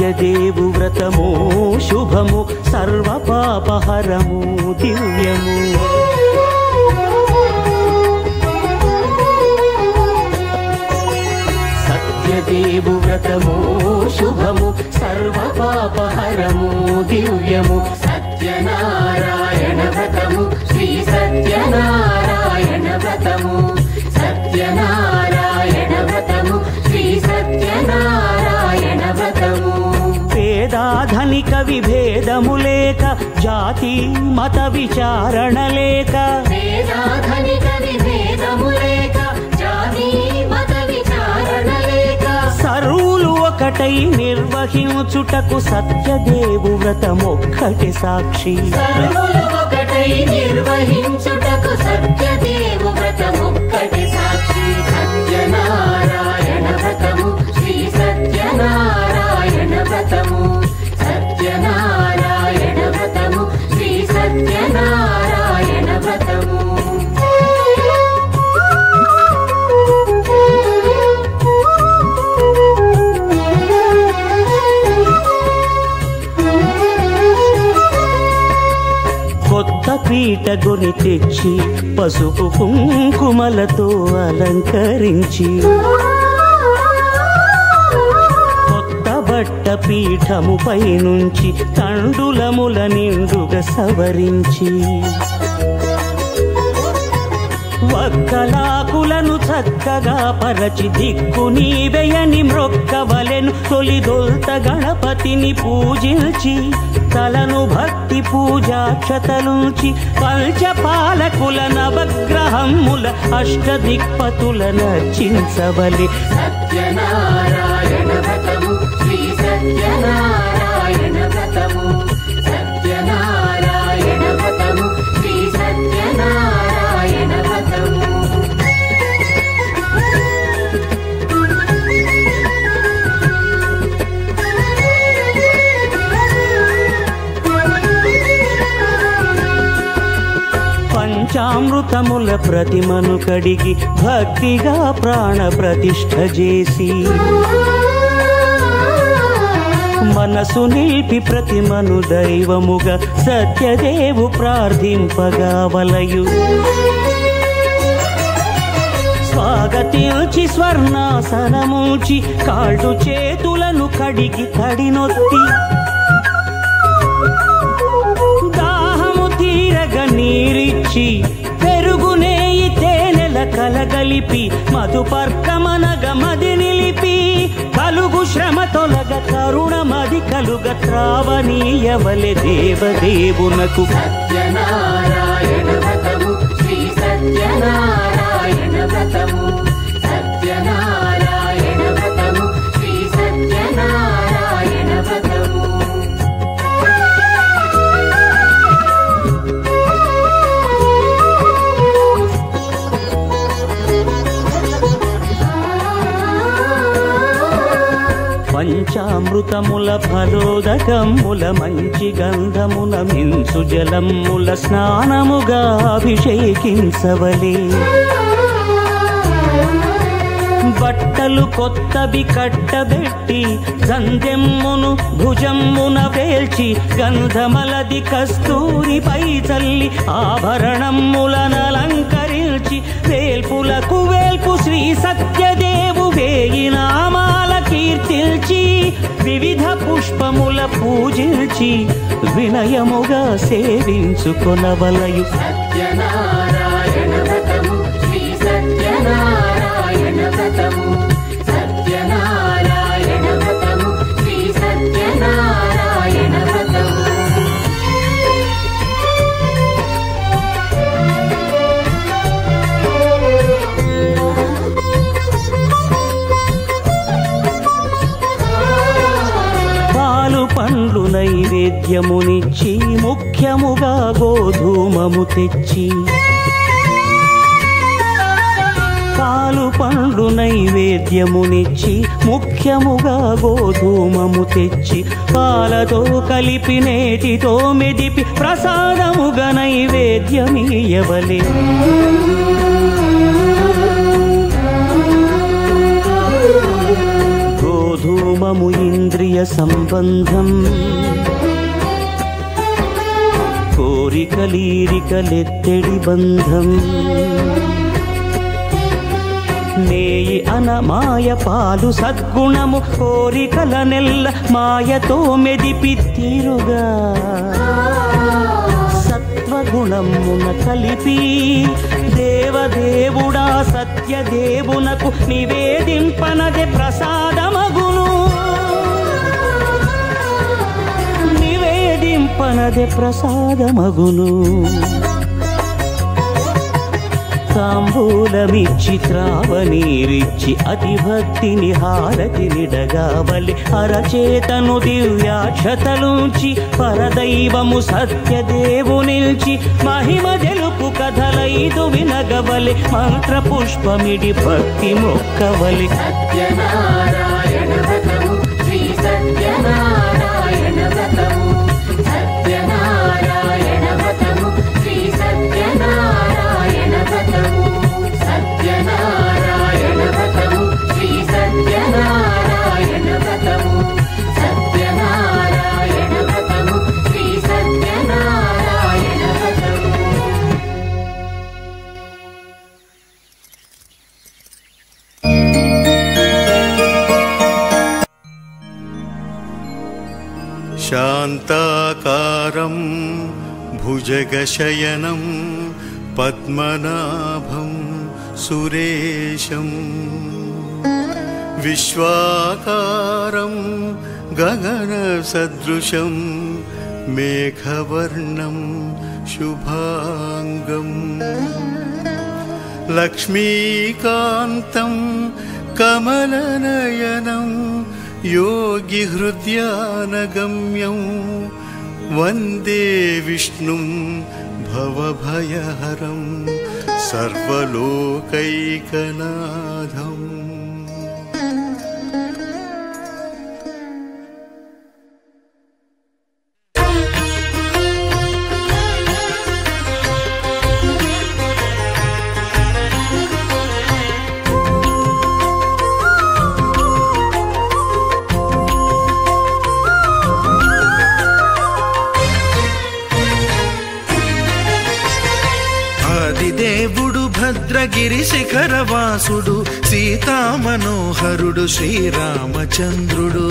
సత్యదేవు వ్రతము శుభము సర్వపాపహరము దివ్యము. సత్యదేవు వ్రతము శుభము సర్వపాపహరము దివ్యము. సత్యనారాయణ వ్రతము శ్రీ సత్యనారాయణ వ్రతము. సత్యనారాయణ వ్రతము శ్రీ సత్యనారాయణ వ్రతము. పేదాధనిక విభేదము లేక జాతి మత విచారణ లేక. పేదాధనిక విభేదము లేక జాతి మత విచారణ లేక. సర్వులు ఒకటై నిర్వహించుటకు సత్యదేవు వ్రతమొక్కటి సాక్షి. సర్వులు ఒకటై నిర్వహించుటకు సత్యదేవు వ్రతమొక్కటి సాక్షి. సత్యనారాయణ వ్రతము శ్రీ సత్యనారాయణ వ్రతము. సత్యనారాయణ వ్రతము శ్రీ సత్యనారాయణ వ్రతము. కొత్త పీటగొని తెచ్చి పసుపు కుంకుమలతో అలంకరించి. కొత్త బట్ట పీఠముపై నుంచి తండులముల నిండుగా సవరించి. వక్కలాకులను చక్కగా పరచి దిక్కు నీవెయని మ్రొక్కవలెను. తొలిదొల్త గణపతిని పూజించి తలను భక్తి పూజాక్షతలుంచి పంచపాలకుల నవగ్రహముల అష్టదిక్పతుల నర్చించవలె. సత్యనారాయణ వ్రతము శ్రీ సత్యనారాయణ వ్రతము. సత్యనారాయణ వ్రతము శ్రీ సత్యనారాయణ వ్రతము. పంచామృతముల ప్రతిమను కడిగి భక్తిగా ప్రాణ ప్రతిష్ఠ చేసి. మనసు నిలిపి ప్రతిమను దైవముగా సత్యదేవు ప్రార్థింపగా వలయు. స్వాగతించి స్వర్ణాసనముంచి కాళ్ళు చేతులను కడిగి తడినొత్తి. దాహము తీరగ నీరిచ్చి పెరుగునేయి తేనెల కలగలిపి మధుపర్కమనగ మది నిలిపి. కలుగు శ్రమ తొలగ కరుణ మది కలుగ త్రావనీయవలె దేవదేవునకు. సత్యనారాయణ వ్రతము శ్రీ సత్యనారాయణ వ్రతము. సత్యనారాయణ వ్రతము శ్రీ సత్యనారాయణ వ్రతము. పంచామృతముల ఫలోదకముల మంచి గంధమున మించు జలముల స్నానముగా అభిషేకించవలే. బట్టలు కొత్తవి కట్టబెట్టి సంధ్యమ్మును భుజమ్మున వేల్చి గంధమలది కస్తూరిపై చల్లి ఆభరణములనలంకరించి. వేల్పులకు వేల్పు శ్రీ సత్యదేవు వేయి నామాల కీర్తిల్చి. వివిధ పుష్పముల పూజించి వినయముగా సేవించుకొనవలయు. సత్యనారాయణ వ్రతము శ్రీ సత్యనారాయణ వ్రతము. సత్యనారాయణ వ్రతము శ్రీ సత్యనారాయణ వ్రతము. పాలు పండ్లు నైవేద్యమునిచ్చి ముఖ్యముగా గోధూమము తెచ్చి. పాలు పండ్లు నైవేద్యమునిచ్చి ముఖ్యముగా గోధూమము తెచ్చి. పాలతో కలిపి నేతితో మెదిపి ప్రసాదముగా నైవేద్యమీయవలే. గోధూమము ఇంద్రియ సంబంధం కోరికలీరికలెత్తడి బంధం నేయి అనమాయ పాలు సద్గుణము కోరికల నెల్ల మాయతో మెదిపి తీరుగా సత్వగుణమున కలిపి దేవదేవుడా సత్యదేవునకు నివేదింపనదే ప్రసాదమగును నివేదింపనదే ప్రసాదమగును తాంబూలమిచ్చి త్రావనీరిచ్చి అతిభక్తిని హారతినిడగావలి అరచేతను దివ్యాక్షతలుంచి పరదైవము సత్యదేవునిల్చి మహిమ తెలుపు కథలైదు వినగవలి మంత్రపుష్పమిడి భక్తి మొక్కవలి సత్యనారాయణ వ్రతము శ్రీ సత్యనారాయణ వ్రతము సత్యనారాయణ వ్రతము శ్రీ సత్యనారాయణ వ్రతము సత్యనారాయణ వ్రతము శ్రీ సత్యనారాయణ వ్రతము సత్యనారాయణ వ్రతము శ్రీ సత్యనారాయణ వ్రతము శాంతాకారం భుజగశయనం పద్మనాభం సురేశం విశ్వాకారం గగనసదృశం మేఘవర్ణం శుభాంగం లక్ష్మీకాంతం కమలనయనం योगिहृद्यानगम्यं वन्दे विष्णुं भवभयहरं सर्वलोकैकनाथम् దేవుడు భద్రగిరి శిఖరవాసుడు సీతామనోహరుడు శ్రీరామచంద్రుడు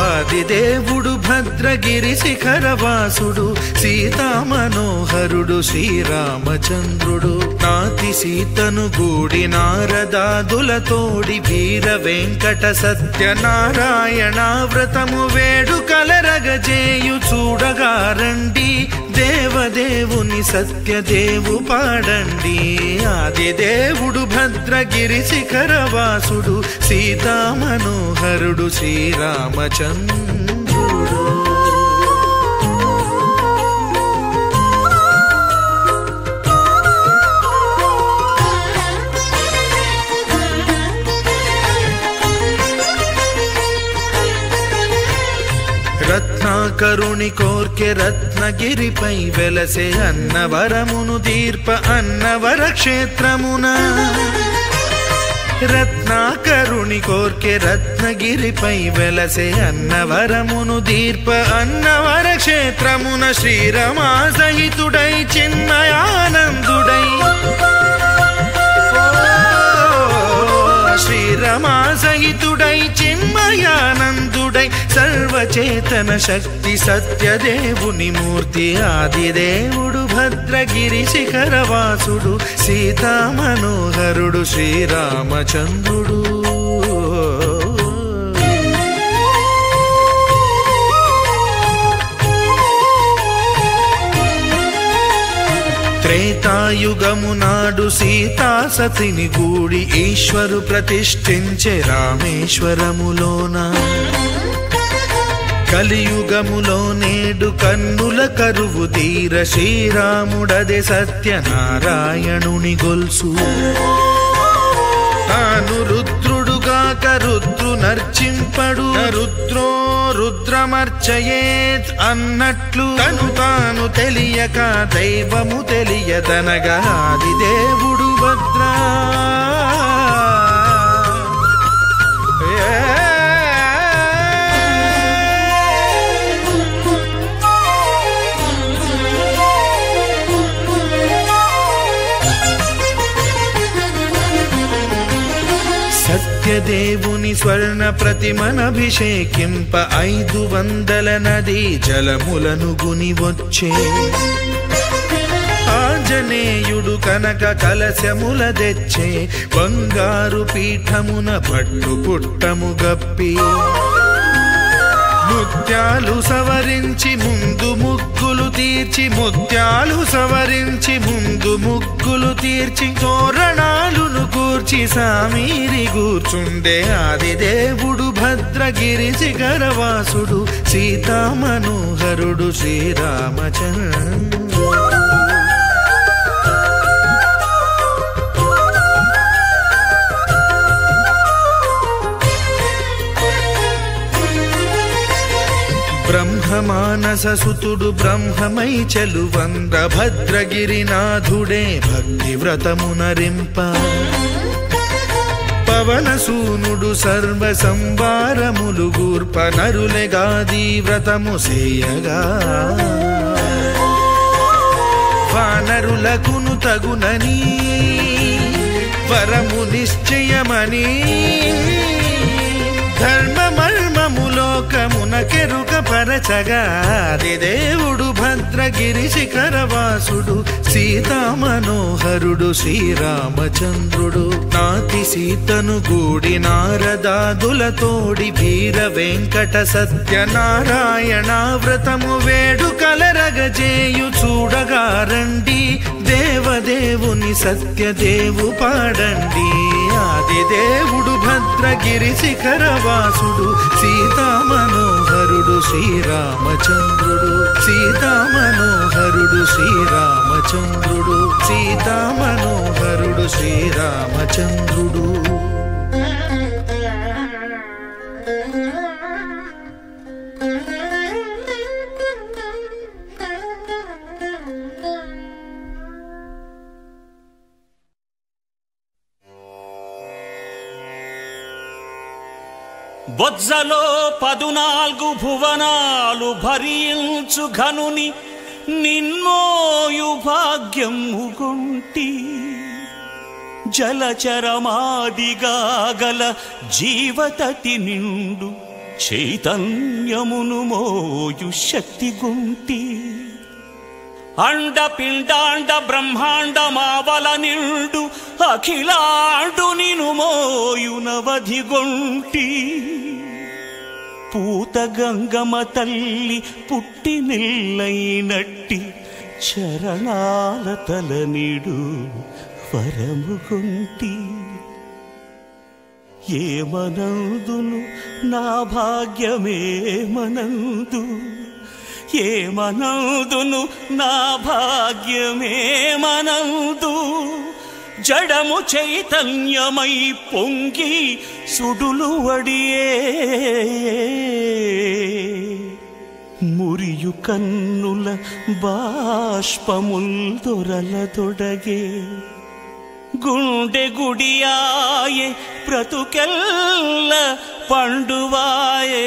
ఆదిదేవుడు భద్రగిరి శిఖరవాసుడు సీతామనోహరుడు శ్రీరామచంద్రుడు నాతి సీతను గూడి నారదాదులతోడి వీర వెంకట సత్యనారాయణ వ్రతము వేడుకలరగజేయు చూడగారండి దేవదేవుని సత్యదేవు పాడండి ఆదిదేవుడు భద్రగిరి శిఖరవాసుడు సీతామనోహరుడు శ్రీరామచంద్రుడు రత్నాకరుని కోర్కె రత్నగిరిపై వెలసే అన్నవరమును దీర్ప అన్నవర క్షేత్రమున రత్నాకరుని కోర్కె రత్నగిరిపై వెలసే అన్నవరమును దీర్ప అన్నవర క్షేత్రమున శ్రీరమా సహితుడై చిన్మయానందుడై శ్రీరమా సహితుడై చిన్మయానందుడై సర్వచేతన శక్తి సత్యదేవుని మూర్తి ఆదిదేవుడు భద్రగిరి శిఖరవాసుడు సీతామనోహరుడు శ్రీరామచంద్రుడు త్రేతాయుగము నాడు సీతా సతిని గూడి ఈశ్వరు ప్రతిష్ఠించే రామేశ్వరములోన కలియుగములో నేడు కన్నుల కరువు తీర శ్రీరాముడదే సత్యనారాయణుని గొల్సు తాను రుద్రుడుగాక రుద్రు నర్చింపడు రుద్రో రుద్రమర్చయేత్ అన్నట్లు తను తాను తెలియక దైవము తెలియదనగా ఆదిదేవుడు భద్రా సత్యదేవుని స్వర్ణ ప్రతిమనభిషేకింప 500 నదీ జలములను గుని వచ్చే ఆంజనేయుడు కనక కలశముల తెచ్చే బంగారు పీఠమున పట్టు పుట్టము గప్పి ముత్యాలు సవరించి ముందు ముగ్గులు తీర్చి ముత్యాలు సవరించి ముందు ముగ్గులు తీర్చి తోరణాలును కూర్చి సామీరి కూర్చుండే ఆదిదేవుడు భద్రగిరి శిఖరవాసుడు సీతామనోహరుడు శ్రీరామచంద్రుడు బ్రహ్మమానససుతుడు బ్రహ్మమై చెలువంద భద్రగిరినాథుడే భక్తి వ్రతమునరింప పవనసూనుడు సర్వ సంవారములు గూర్ప నరులెగాది వ్రతము సేయగా వానరులకును తగునని వరము నిశ్చయమని ధర్మమర్మములోకమునకెరుక పరచగా దేవుడు భద్రగిరి శిఖరవాసుడు సీతామనోహరుడు శ్రీరామచంద్రుడు నాతి సీతను గూడి నారదాదులతోడి వీర వెంకట సత్యనారాయణ వ్రతము వేడుకలరగజేయు చూడగా రండి దేవదేవుని సత్యదేవు పాడండి ఆదిదేవుడు భద్రగిరి శిఖరవాసుడు సీతామనోహరుడు శ్రీరామచంద్రుడు సీతామనోహరుడు శ్రీరామచంద్రుడు సీతామనోహరుడు శ్రీరామచంద్రుడు బొజ్జలో 14 భువనాలు భరించు ఘనుని నిన్నోయు భాగ్యము గుంటి జలచరమాదిగా గల జీవతతి నిండు చైతన్యమును మోయు శక్తి గుంటి అండ పిండాండ బ్రహ్మాండ మావల నిండు అఖిలాండు నిను మోయు నవధి గొంటి పూత గంగమ తల్లి పుట్టి నిల్లైనట్టి చరణాల తల నిడు వరము గొంటి ఏమనందును నా భాగ్యమేమనందు ఏమనందును నా భాగ్యమేమనందు జడము చైతన్యమై పొంగి సుడులు వడియే మురియు కన్నుల బాష్పముల్ దొరల తొడగే గుండె గుడియాయే బ్రతుకెల్ల పండువాయే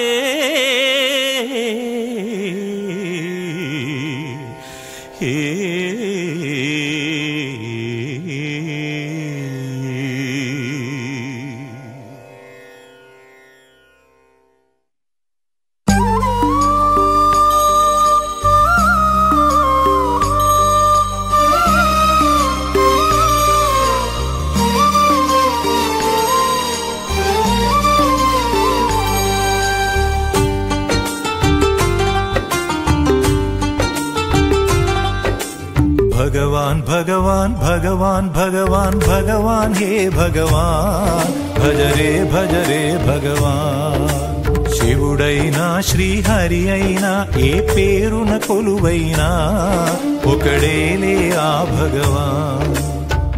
भगवान भगवान भगवान भगवान भगवान हे भगवान भज रे भगवान शिवुडैना श्रीहरि అయినా ఏ పేరున కొలువైనా ఒకడేలే ఆ భగవాన్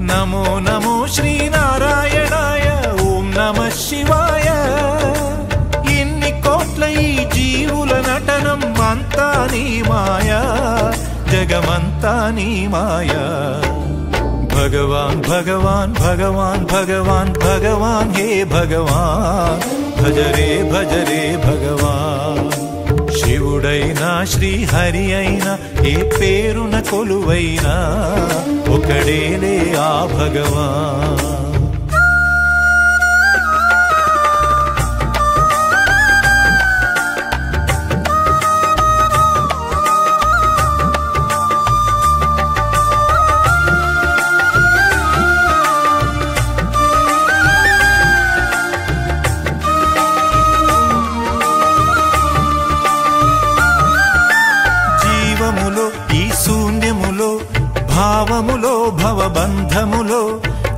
నమో నమో శ్రీనారాయణాయ ఓం నమః శివాయ ఇన్ని కోట్ల ఈ జీవుల నటనం అంతా నీ మాయా జగమంతా నీ మాయా భగవాన్ భగవాన్ భగవాన్ భగవాన్ భగవాన్ హే భగవాన్ భజ రే భగవాన్ శివుడైనా శ్రీహరి అయినా ఏ పేరున కొలువైనా ఒకడేలే ఆ భగవాన్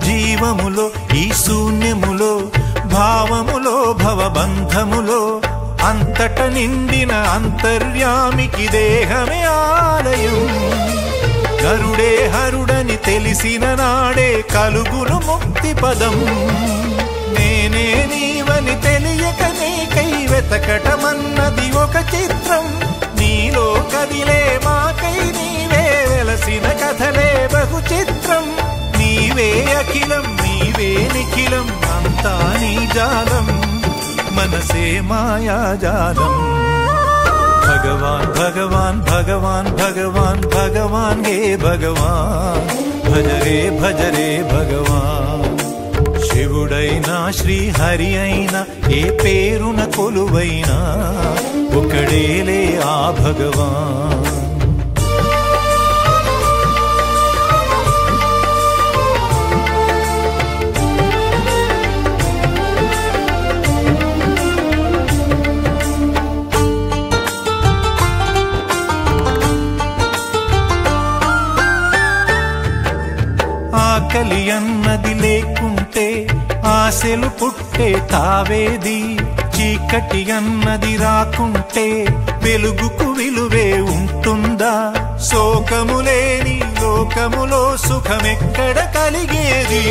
జీవములో ఈ శూన్యములో భావములో భవబంధములో అంతట నిండిన అంతర్యామికి దేహమే ఆలయం. గరుడే హరుడని తెలిసిన నాడే కలుగును ముక్తి పదం. నేనే నీవని తెలియక నీకై వెతకటమన్నది ఒక చిత్రం. నీలో కదిలే మాకై నీవే వెలసిన కథలే బహు చిత్రం. నీవే అఖిలం నీవే నిఖిలం అంతా నీ జాలం మనసే మాయాజాలం. భగవాన్ భగవాన్ భగవాన్ భగవాన్ భగవాన్ హే భగవాన్ భజరే భజరే భగవాన్. శివుడైనా శ్రీహరి అయినా ఏ పేరున కొలువైనా ఒకడేలే ఆ భగవాన్. ఆకలి అన్నది లేకుంటే ఆశలు పుట్టే తావేది. చీకటి అన్నది రాకుంటే వెలుగుకు విలువే ఉంటుందా? శోకము లేని లోకములో సుఖమెక్కడ కలిగేది?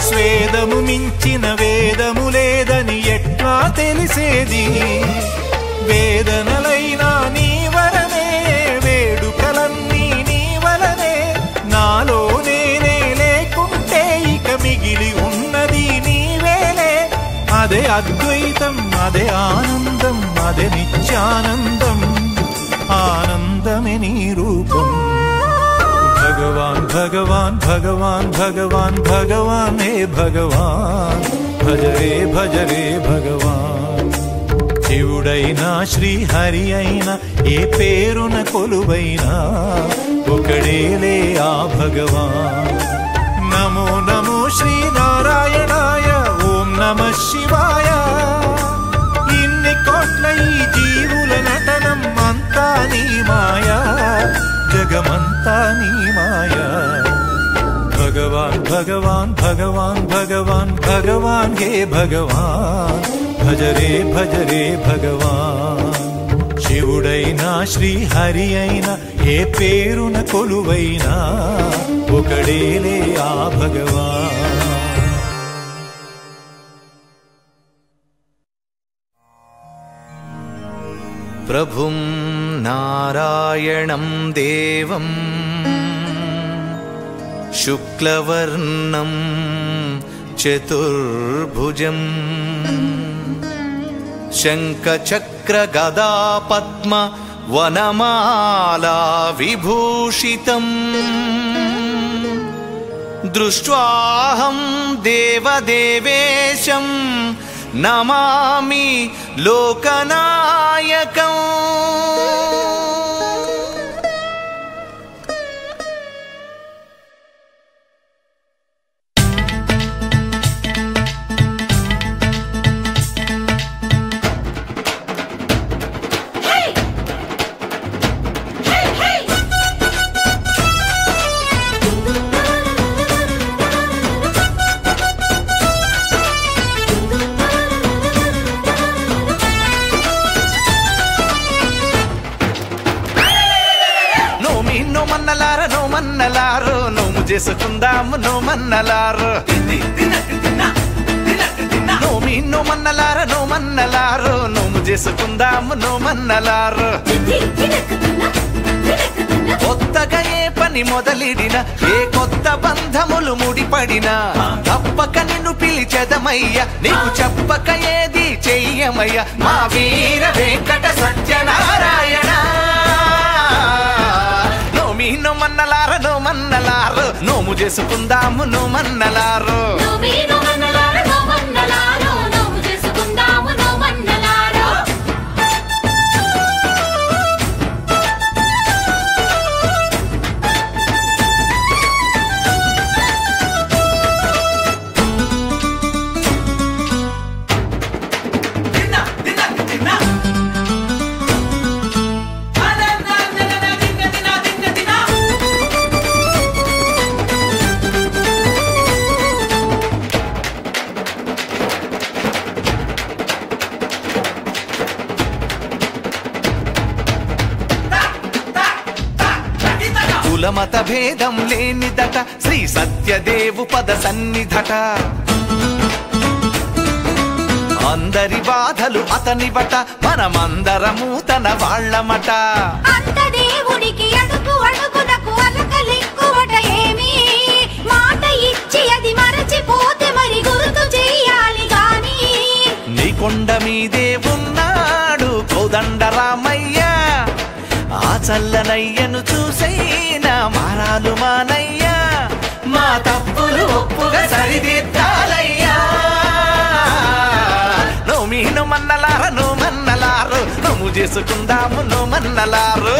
స్వేదము మించిన వేదము లేదని ఎట్లా తెలిసేది? వేదనలైనా నీ వరనే వేడుకలన్నీ నీ వలనే. నాలో నేనే లేకుంటే ఇక మిగిలి ఉన్నది నీవేలే. అదే అద్వైతం అదే ఆనందం అదే నిత్యానందం ఆనందమే నీ రూపం. భగవాన్ భగవాన్ భగవాన్ భగవాన్ భగవాన్ హే భగవాన్ భజరే భజరే భగవాన్. శివుడైనా శ్రీహరి అయినా ఏ పేరున కొలువైనా ఒకడేలే ఆ భగవాన్. నమో నమో శ్రీనారాయణాయ ఓం నమః శివాయ. ఇన్ని కోట్ల ఈ జీవుల నటనం అంతా నీ మాయా జగమంతా నీ మాయా. భగవాన్ భగవాన్ భగవాన్ భగవాన్ భగవాన్ హే భగవాన్ భజరే భజరే భగవాన్. శివుడైనా శ్రీహరి అయినా ఏ పేరున కొలువైనా ఒకడేలే ఆ భగవాన్. ప్రభుం నారాయణం దేవం శుక్లవర్ణం చతుర్భుజం శంఖచక్ర గదా పద్మ వనమాలా విభూషితం. దృష్ట్వాహం దేవదేవేశం నమామి లోకనాయకం. నోమన్నలారో నోము చేసుకుందాము నోమన్నలారో. నోమన్నలారో నోము చేసుకుందాము నోమన్నలారో. కొత్తగా ఏ పని మొదలిడిన ఏ కొత్త బంధములు ముడిపడినా తప్పక నిన్ను పిలిచెదమయ్య నీకు చెప్పక ఏది చెయ్యమయ్య మా వీర వెంకట సత్యనారాయణ. నోమన్నలారో నోము చేసుకుందాము నోమన్నలారో. భేదం లేనిదట శ్రీ సత్యదేవు పద సన్నిధట అందరి బాధలు అతనివట మనమందరము తన వాళ్ళమట అంత దేవునికి అడుగు అడుగునకు అలకలెక్కువట ఏమి మాట ఇచ్చి అది మరచిపోతే మరి గుర్తు చెయ్యాలి గాని నీ కొండ మీదే ఉన్నాడు కోదండరామయ్య ఆ చల్లనయ్యను చూసైనా మారాలు మానయ్యా మా తప్పులు ఒప్పుగా సరిదిద్దాలయ్యా నోమీను మన్నలారు నోము చేసుకుందాము నోమన్నలారు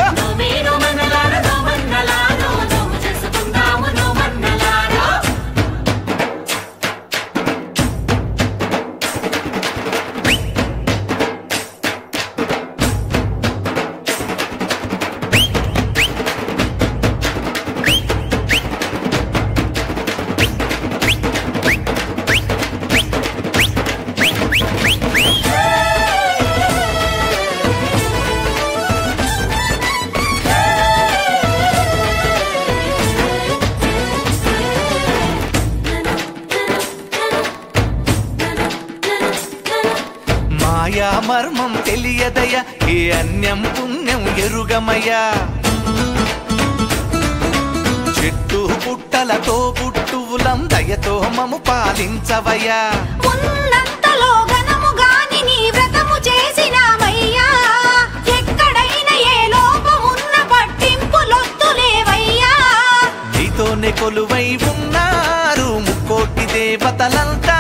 మర్మం తెలియదయ్యా ఏ అన్యం పుణ్యం ఎరుగమయ్యా చెట్టు పుట్టలతో పుట్టువులం దయతో మము పాలించవయ్యా ఉన్నంతలో ఘనము గాని నీ వ్రతము చేసినామయ్యా ఎక్కడైనా ఏ లోపమున్న పట్టింపులొద్దులేవయ్యా నీతోనే కొలువై ఉన్నారు ముక్కోటి దేవతలంతా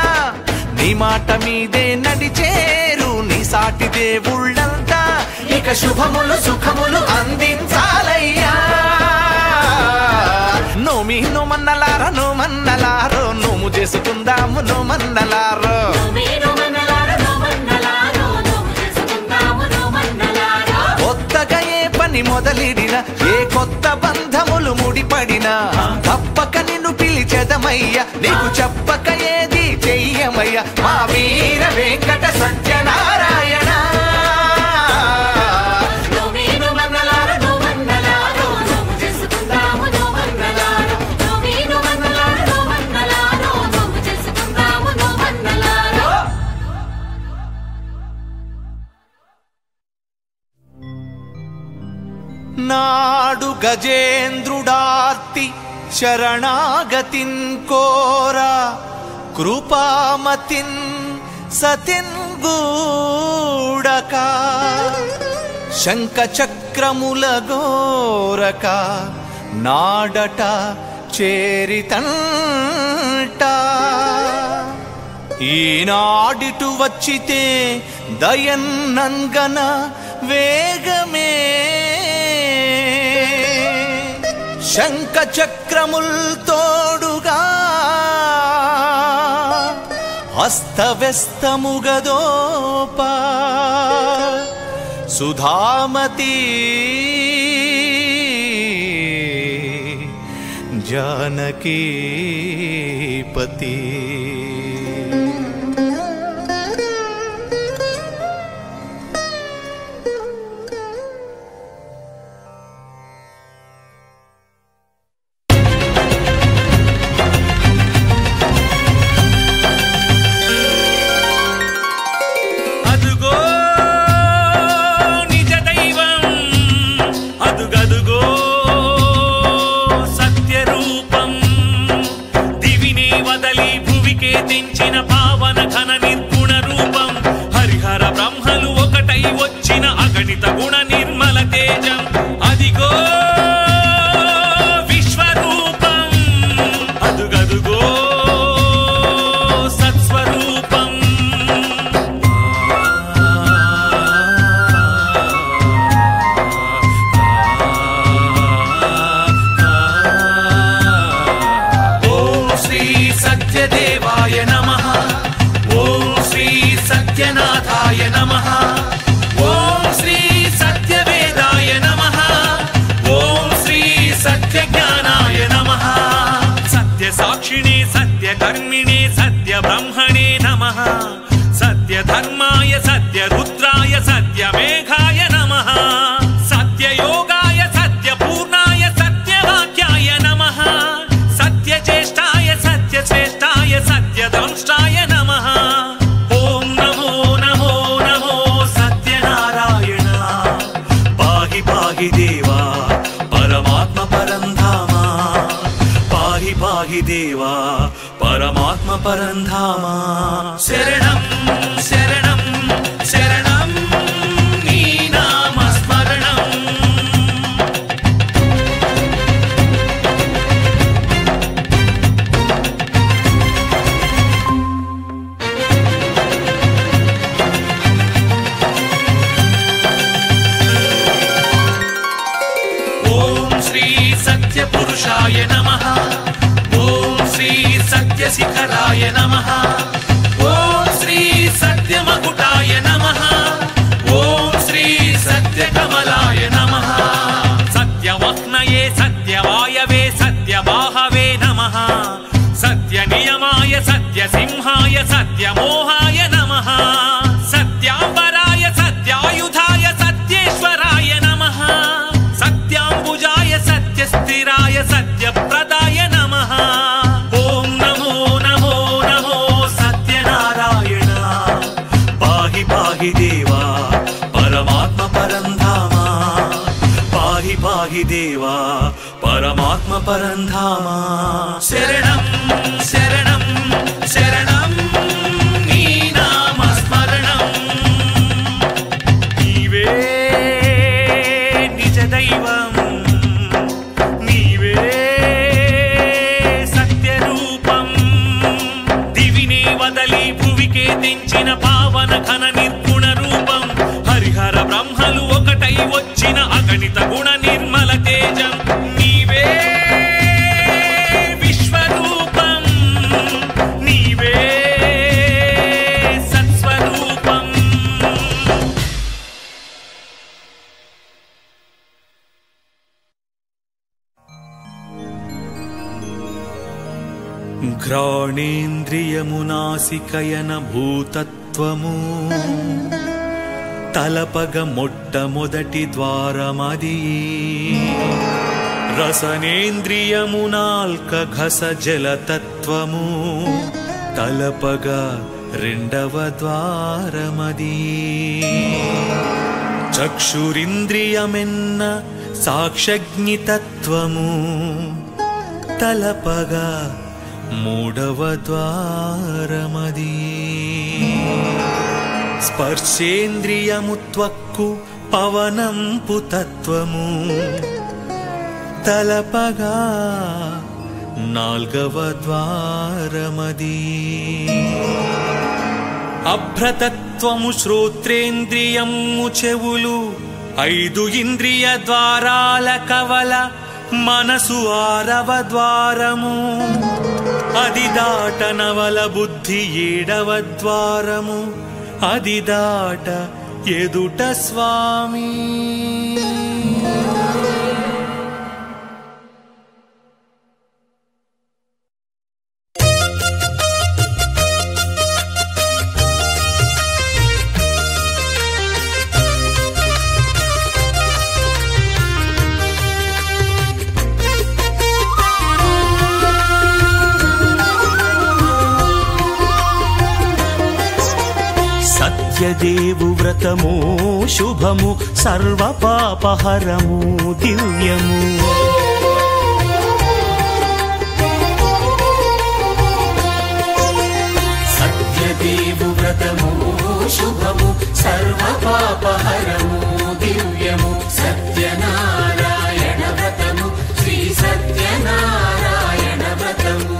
నీ మాట మీదే నడిచేరు నీ సాటి దేవుళ్ళంతా ఇక శుభములు సుఖములు అందించాలయ్యా నోమన్నలారో నోము చేసుకుందాము నోమన్నలారో కొత్తగా ఏ పని మొదలిడిన ఏ కొత్త బంధములు ముడిపడినా తప్పక నిన్ను పిలిచెదమయ్యా నీకు చెప్పక ఏది చెయ్యమయ్యా మా వీర వెంకట సత్యనారాయణ నాడు గజేంద్రుడార్తి శరణాగతిన్ కోరా కృపామతిన్ సతిన్ గూడక శంఖ చక్రముల గోరక నాడట చేరితంట ఈనాడిటు వచ్చితే దయన్నన్గన వేగమే శంఖ చక్రముల్ తోడుగా హస్తవ్యస్తముగదోపా సుధామతి జానకీపతి कर्मिणे सत्य ब्रह्मणे नमः सत्य धर्माय सत्य रुद्राय सत्य मेघाय नमः सत्य योगाय सत्य पूर्णाय सत्य वाक्याय नमः। దేవా పరమాత్మ పరంధామా శరణం శరణం శరణం నీ నామస్మరణం పురుషాయ నమః ఓం శ్రీ సత్యశిఖరాయ నమః ఓం శ్రీ సత్యమకుటాయ నమః ఓం శ్రీ సత్యకమలాయ నమః సత్యవహ్నయే సత్యవాయవే సత్యవాహవే నమః సత్యనియమాయ సత్యసింహాయ సత్యమోహాయ నమః సత్యాంబరాయ సత్యాయుధాయ సత్యేశ్వరాయ నమః సత్యాంబుజాయ సత్యస్థిరాయ సత్యప్రదాయ నమః ఓం నమో నమో నమో సత్యనారాయణ పాహి పాహి దేవా పరమాత్మ పరంధామా పాహి పాహి దేవా పరమాత్మ పరంధామా శరణం శరణం శరణం నీ నామస్మరణం నీవే నిజ దైవం దించిన పావన ఘన నిర్గుణ రూపం హరిహర బ్రహ్మలు ఒకటై వచ్చిన అగణిత గుణ నిర్మల తేజం నీవే విశ్వరూపం నీవే సత్స్వరూపం ఘ్రాణేంద్రియమునాసికయన భూతత్వము తలపగ మొట్టమొదటి ద్వారమది రసనేంద్రియమునాల్క ఘస జలతత్వము తలపగ రెండవ ద్వారమది చక్షురింద్రియమెన్న సాక్షజ్ఞితత్వము తలపగా మూడవ ద్వారమది స్పర్శేంద్రియము త్వక్కు పవనంపు తత్వము తలపగా నాల్గవ ద్వారమది అభ్రతత్వము శ్రోత్రేంద్రియము చెవులు ఐదు ఇంద్రియ ద్వారాల కవల మనసు ఆరవ ద్వారము అది దాట నవల బుద్ధి ఏడవ ద్వారము అది దాట ఎదుట స్వామి సత్యదేవు వ్రతము శుభము సర్వ పాపహరము దివ్యము సత్యదేవు వ్రతము శుభము సర్వ పాపహరము దివ్యము సత్యనారాయణ వ్రతము శ్రీ సత్యనారాయణ వ్రతము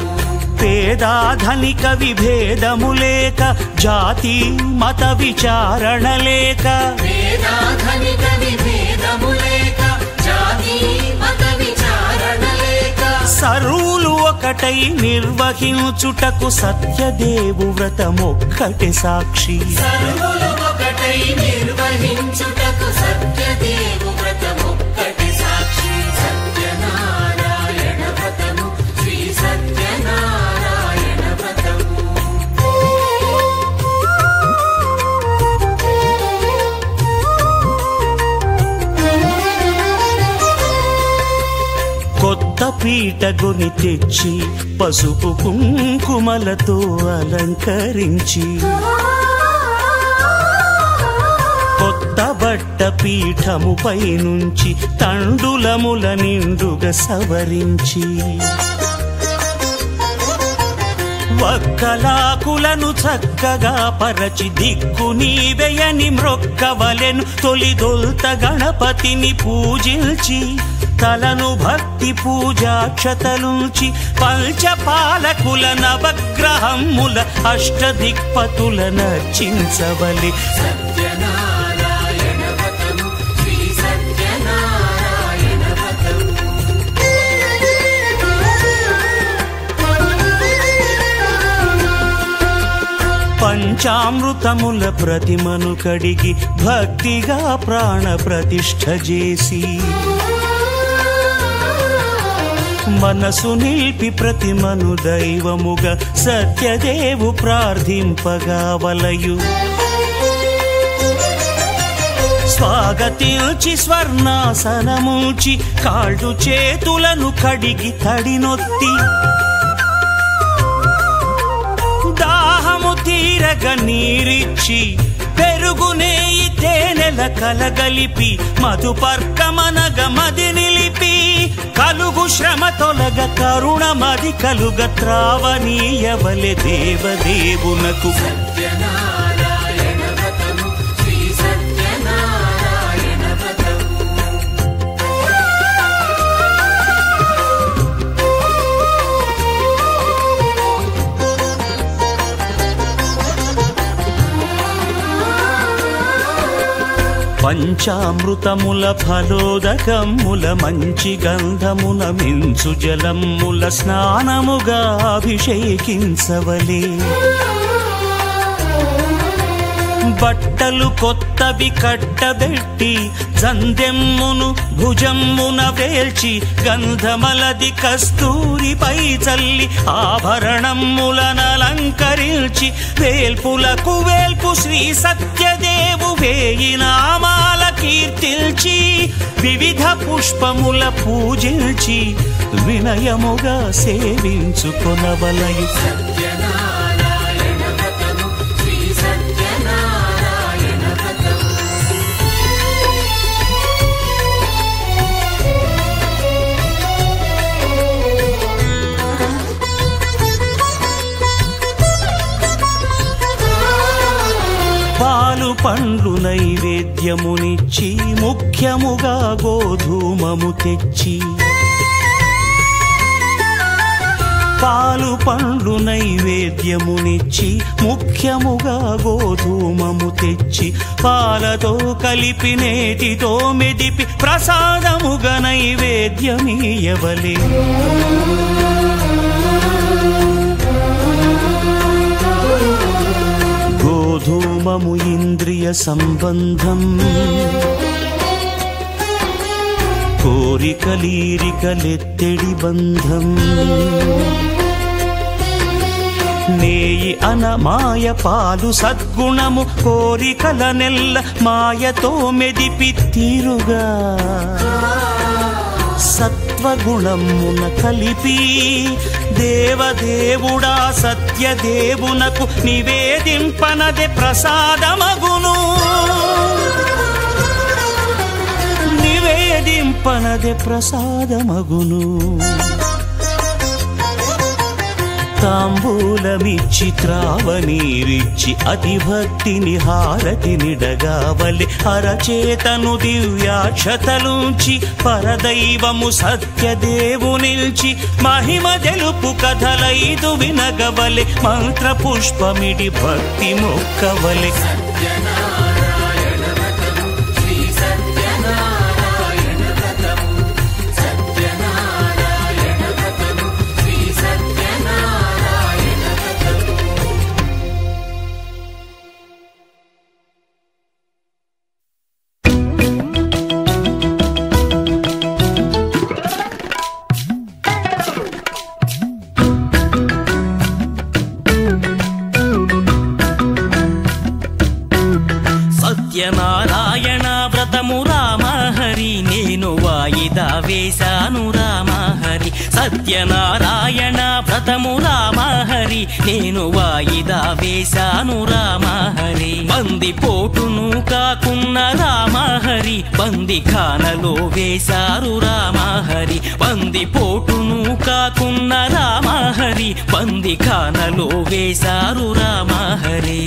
పేదాధనిక విభేదము లేక జాతి మత విచారణ లేక వేదాధనిక విభేదము లేక జాతి మత విచారణ లేక సర్వులు ఒకటై నిర్వహించుటకు సత్యదేవు వ్రతమొక్కటి సాక్షి సర్వులు ఒకటై నిర్వహించుటకు సత్యదేవు వ్రతమొక్కటి సాక్షి సత్యనారాయణ వ్రతము శ్రీ సత్యనారాయణ వ్రతము కొత్త పీటగుని తెచ్చి పసుపు కుంకుమలతో అలంకరించి కొత్త బట్ట పీఠముపై నుంచి తండులముల నిండుగా సవరించి వక్కలాకులను చక్కగా పరచి దిక్కు నీవెయని మ్రొక్కవలెను తొలిదొల్త గణపతిని పూజించి తలను భక్తి పూజాక్షతలుంచి పంచపాలకుల నవగ్రహముల అష్టదిక్పతుల నర్చించవలి సత్యనారాయణ వ్రతము శ్రీ సత్యనారాయణ వ్రతము పంచామృతముల ప్రతిమను కడిగి భక్తిగా ప్రాణ ప్రతిష్ఠ చేసి మనసు నిలిపి ప్రతిమను దైవముగా సత్యదేవు ప్రార్థింపగా వలయు స్వాగతించి స్వర్ణాసనముంచి కాళ్ళు చేతులను కడిగి తడినొత్తి దాహము తీరగ నీరిచ్చి పెరుగు నేయి తేనెల కలగలిపి మధుపర్కమనగ మది నిలిపి కలుగు శ్రమ తొలగ కరుణ మది కలుగ త్రావనీయవలె దేవదేవునకు సత్యనారాయణ వ్రతము శ్రీ సత్యనారాయణ వ్రతము పంచామృతముల ఫలోదకముల మంచి గంధమున మించు జలముల స్నానముగా అభిషేకించవలే బట్టలు కొత్తవి కట్టబెట్టి జందెమ్మును భుజమ్మున వేల్చి గంధమలది కస్తూరిపై చల్లి ఆభరణములనలంకరించి వేల్పులకు వేల్పు శ్రీ సత్యదేవు వేయి నామాల కీర్తిల్చి వివిధ పుష్పముల పూజించి వినయముగా సేవించుకొనవలయు సత్యనారాయణ వ్రతము శ్రీ సత్యనారాయణ వ్రతము పాలు పండ్లు నైవేద్యమునిచ్చి ముఖ్యముగా గోధూమము తెచ్చి పాలు పండ్లు నైవేద్యమునిచ్చి ముఖ్యముగా గోధూమము తెచ్చి పాలతో కలిపి నేటితో మెదిపి ప్రసాదముగా నైవేద్యమీయవలే గోధూమము ఇంద్రియ సంబంధం కోరికలీరికలెత్తెడి బంధం నేయి అనమాయ పాలు సద్గుణము కోరికల నెల్ల మాయతో మెదిపి తీరుగా సత్వగుణమున కలిపి దేవదేవుడా సత్యదేవునకు నివేదింపనదే ప్రసాదమగును నివేదింపనదే ప్రసాదమగును తాంబూలమిచ్చి త్రావనీరిచ్చి అతిభక్తిని హారతినిడగావలి అరచేతను దివ్యాక్షతలుంచి పరదైవము సత్యదేవునిల్చి మహిమ తెలుపు కథలైదు వినగవలి మంత్ర పుష్పమిడి భక్తి మొక్కవలి సత్యనారాయణ వ్రతము శ్రీ సత్యనారాయణ వ్రతము సత్యనారాయణ వ్రతము శ్రీ సత్యనారాయణ వ్రతము సత్యనారాయణ వ్రతము రామహరి నేను వాయిదా వేశాను రామహరి సత్యనారాయణ వ్రతము రామహరి హరి నేను వాయిదా వేశాను రామ హరి బంది పోటును కాకున్న రామ హరి బంది ఖానలో వేశారు రామ హరి బంది పోటును కాకున్న రామ హరి బంది ఖానలో వేశారు రామ హరి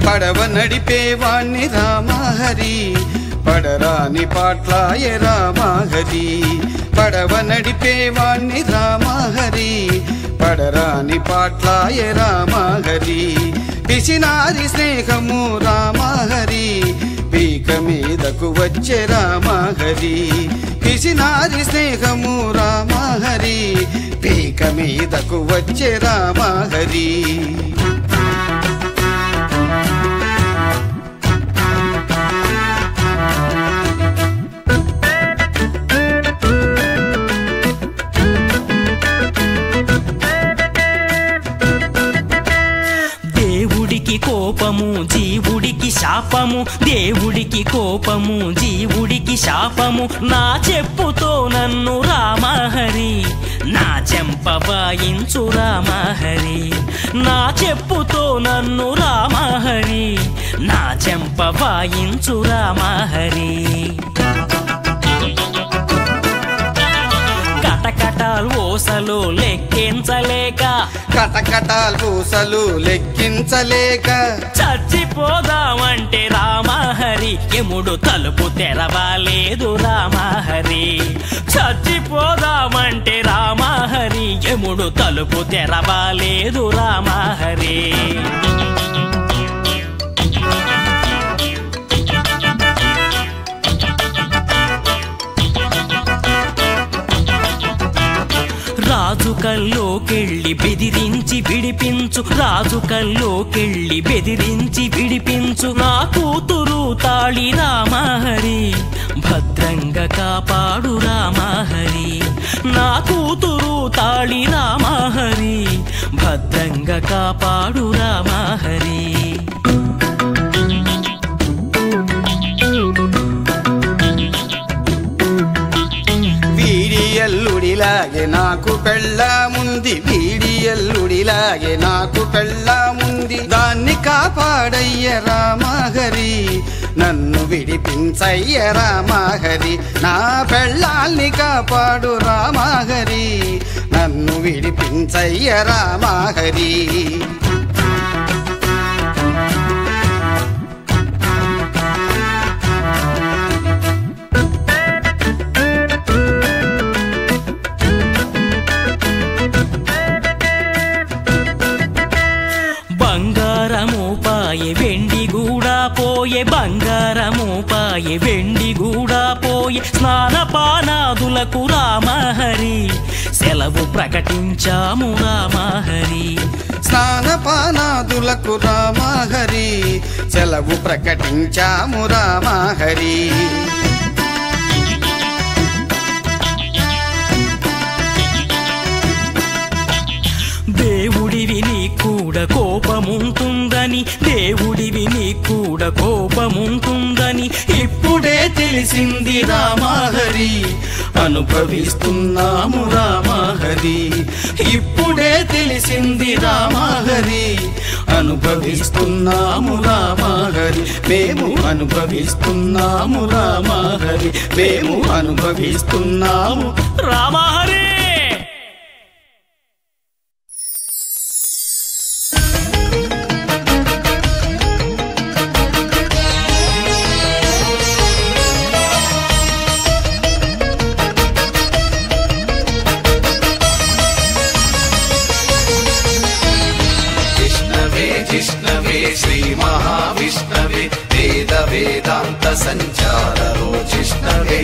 పడవ నడిపేవాణ్ణి రామహరి పడరాని పాట్లాయ రామహరి పడవ నడిపేవాణ్ణి రామహరి పడరాని పాట్లాయ రామహరి పిసినారి స్నేహము రామహరి పీక మీదకు వచ్చే రామహరి పిసినారి స్నేహము రామహరి పీక మీదకు వచ్చే రామహరి కోపము జీవుడికి శాపము దేవుడికి కోపము జీవుడికి శాపము నా చెప్పుతో నన్ను రామహరి నా చెంప వాయించు రామహరి నా చెప్పుతో నన్ను రామహరి నా చెంప వాయించు రామహరి కటకటాల్ ఓసలు లెక్కించలేక కటకటాల్ పూసలు లెక్కించలేక చచ్చిపోదామంటే రామహరి యముడు తలుపు తెరవాలేదు రామహరి చచ్చిపోదామంటే రామహరి యముడు తలుపు తెరవాలేదు రామహరి రాజు కల్లోకెళ్ళి బెదిరించి విడిపించు రాజు కల్లోకెళ్ళి బెదిరించి విడిపించు నా కూతురు తాళి రామహరి భద్రంగా కాపాడు రామహరి నా కూతురు తాళి రామహరి భద్రంగా కాపాడు రామహరి వీడియల్లుడిలాగే నాకు పెళ్ళాముంది వీడియల్లుడిలాగే నాకు పెళ్ళాముంది దాన్ని కాపాడయ్య రామహరి నన్ను విడిపించయ్య రామహరి నా పెళ్ళాల్ని కాపాడు రామహరి నన్ను విడిపించయ్య రామహరి వెండి గూడా పోయే బంగారము పాయే వెండి గూడా పోయే స్నానపానాదులకు రామహరి సెలవు ప్రకటించాము రామహరి స్నానపానాదులకు రామహరి సెలవు ప్రకటించాము రామహరి దేవుడివి నీ కూడా కోపముంటుందని దేవుడివి నీ కూడా కోపముంటుందని ఇప్పుడే తెలిసింది రామహరి అనుభవిస్తున్నాము రామహరి ఇప్పుడే తెలిసింది రామహరి అనుభవిస్తున్నాము రామహరి మేము అనుభవిస్తున్నాము రామహరి మేము అనుభవిస్తున్నాము రామహరి जिष्णवे श्री महाविष्णवे वेद वेदांत संचारो जिष्णवे